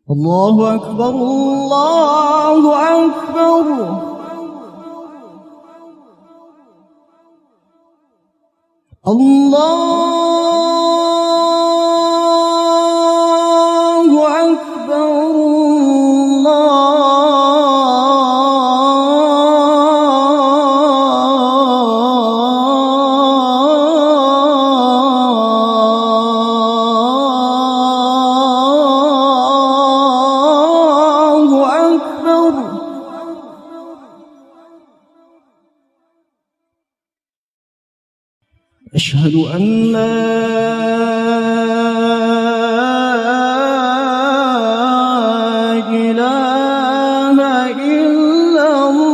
الله أكبر الله أكبر. الله أكبر الله أكبر. أشهد أن لا إله إلا الله.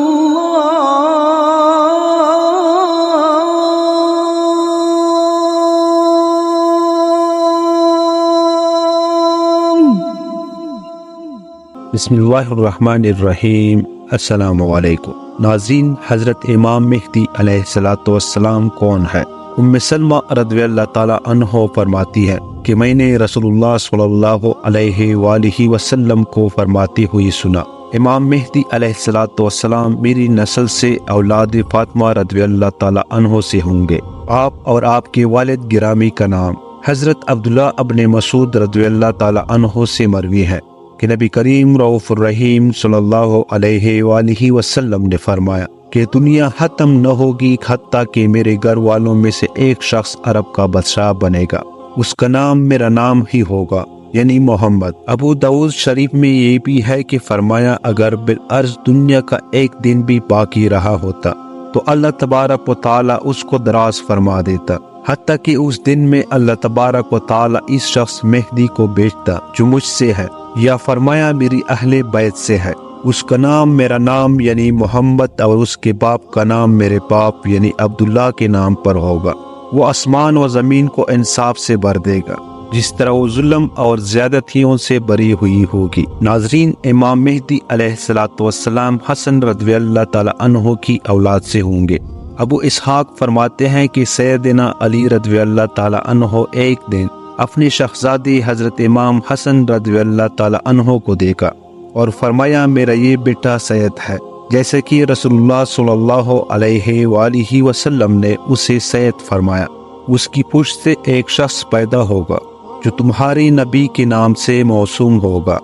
بسم اللہ الرحمن الرحیم۔ السلام علیکم ناظرین، حضرت امام مہدی علیہ السلام کون ہے؟ ام سلمہ رضی اللہ تعالی عنہ فرماتی ہے کہ میں نے رسول اللہ صلی اللہ علیہ وآلہ وسلم کو فرماتے ہوئے سنا، امام مہدی علیہ السلام میری نسل سے اولاد فاطمہ رضی اللہ تعالی عنہ سے ہوں گے۔ آپ اور آپ کے والد گرامی کا نام حضرت عبداللہ ابن مسعود رضی اللہ تعالی عنہ سے مروی ہے کہ نبی کریم رؤوف الرحیم صلی اللہ علیہ وآلہ وسلم نے فرمایا کہ دنیا ختم نہ ہوگی حتیٰ کہ میرے گھر والوں میں سے ایک شخص عرب کا بادشاہ بنے گا، اس کا نام میرا نام ہی ہوگا، یعنی محمد۔ ابو داؤد شریف میں یہ بھی ہے کہ فرمایا اگر بالعرض دنیا کا ایک دن بھی باقی رہا ہوتا تو اللہ تبارک و تعالی اس کو دراز فرما دیتا، حتیٰ کہ اس دن میں اللہ تبارک و تعالی اس شخص مہدی کو بھیجتا جو مجھ سے ہے، یا فرمایا میری اہل بیت سے ہے، اس کا نام میرا نام یعنی محمد اور اس کے باپ کا نام میرے باپ یعنی عبداللہ کے نام پر ہوگا۔ وہ آسمان و زمین کو انصاف سے بھر دے گا جس طرح وہ ظلم اور زیادتیوں سے بری ہوئی ہوگی۔ ناظرین، امام مہدی علیہ السلام حسن رضی اللہ تعالی عنہ کی اولاد سے ہوں گے۔ ابو اسحاق فرماتے ہیں کہ سیدنا علی رضی اللہ تعالی عنہ ایک دن اپنے شہزادے حضرت امام حسن رضی اللہ تعالی عنہ کو دیکھا اور فرمایا میرا یہ بیٹا سید ہے، جیسے کہ رسول اللہ صلی اللہ علیہ وآلہ وسلم نے اسے سید فرمایا۔ اس کی پشت سے ایک شخص پیدا ہوگا جو تمہاری نبی کے نام سے موسوم ہوگا،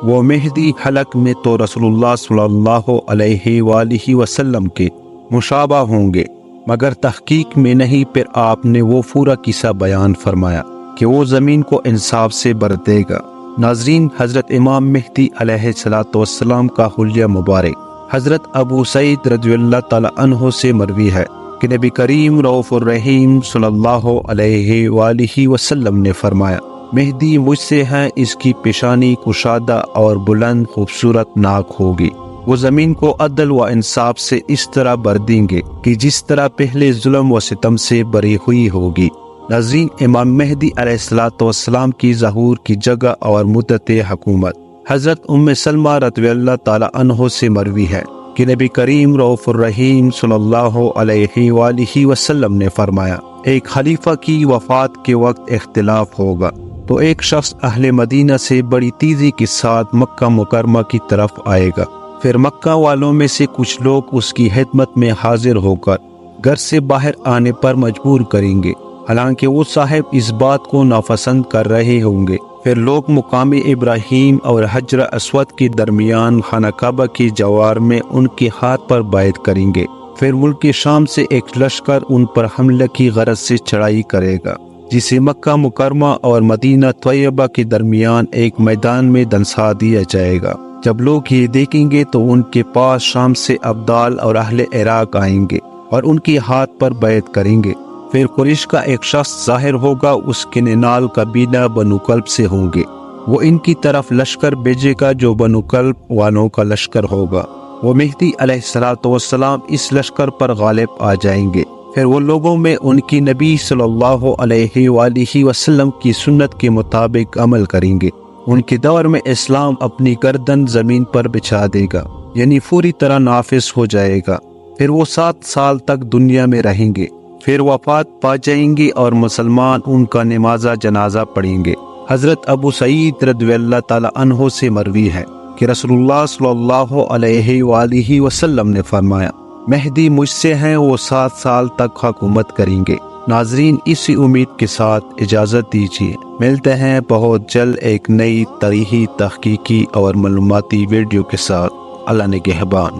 وہ مہدی حلق میں تو رسول اللہ صلی اللہ علیہ وآلہ وسلم کے مشابہ ہوں گے، مگر تحقیق میں نہیں۔ پھر آپ نے وہ پورا قصہ بیان فرمایا کہ وہ زمین کو انصاف سے بھر دے گا۔ ناظرین، حضرت امام مہدی علیہ السلام کا حلیہ مبارک حضرت ابو سعید رضی اللہ تعالی عنہ سے مروی ہے کہ نبی کریم رؤوف الرحیم صلی اللہ علیہ وآلہ وسلم نے فرمایا مہدی مجھ سے ہے، اس کی پیشانی کشادہ اور بلند خوبصورت ناک ہوگی، وہ زمین کو عدل و انصاف سے اس طرح بھر دیں گے کہ جس طرح پہلے ظلم و ستم سے بری ہوئی ہوگی۔ ناظرین، امام مہدی علیہ السلام کی ظہور کی جگہ اور مدت حکومت حضرت ام سلمہ رضی اللہ تعالی عنہ سے مروی ہے کہ نبی کریم رؤوف الرحیم صلی اللہ علیہ وآلہ وسلم نے فرمایا ایک خلیفہ کی وفات کے وقت اختلاف ہوگا تو ایک شخص اہل مدینہ سے بڑی تیزی کے ساتھ مکہ مکرمہ کی طرف آئے گا، پھر مکہ والوں میں سے کچھ لوگ اس کی خدمت میں حاضر ہو کر گھر سے باہر آنے پر مجبور کریں گے، حالانکہ وہ صاحب اس بات کو ناپسند کر رہے ہوں گے۔ پھر لوگ مقام ابراہیم اور حجر اسود کے درمیان خانہ کعبہ کے جوار میں ان کے ہاتھ پر بیعت کریں گے۔ پھر ملک شام سے ایک لشکر ان پر حملے کی غرض سے چڑھائی کرے گا، جسے مکہ مکرمہ اور مدینہ طیبہ کے درمیان ایک میدان میں دنسا دیا جائے گا۔ جب لوگ یہ دیکھیں گے تو ان کے پاس شام سے ابدال اور اہل عراق آئیں گے اور ان کے ہاتھ پر بیعت کریں گے۔ پھر قریش کا ایک شخص ظاہر ہوگا، اس کے نینال قبیلہ بنو کلب سے ہوں گے، وہ ان کی طرف لشکر بھیجے گا جو بنو کلب والوں کا لشکر ہوگا۔ وہ مہدی علیہ السلام اس لشکر پر غالب آ جائیں گے۔ پھر وہ لوگوں میں ان کی نبی صلی اللہ علیہ وآلہ وسلم کی سنت کے مطابق عمل کریں گے۔ ان کے دور میں اسلام اپنی گردن زمین پر بچھا دے گا، یعنی پوری طرح نافذ ہو جائے گا۔ پھر وہ 7 سال تک دنیا میں رہیں گے، پھر وفات پا جائیں گے اور مسلمان ان کا نماز جنازہ پڑھیں گے۔ حضرت ابو سعید رضی اللہ تعالی عنہ سے مروی ہے کہ رسول اللہ صلی اللہ علیہ وآلہ وسلم نے فرمایا مہدی مجھ سے ہیں، وہ 7 سال تک حکومت کریں گے۔ ناظرین اسی امید کے ساتھ اجازت دیجیے، ملتے ہیں بہت جلد ایک نئی تاریخی تحقیقی اور معلوماتی ویڈیو کے ساتھ۔ اللہ نگہبان۔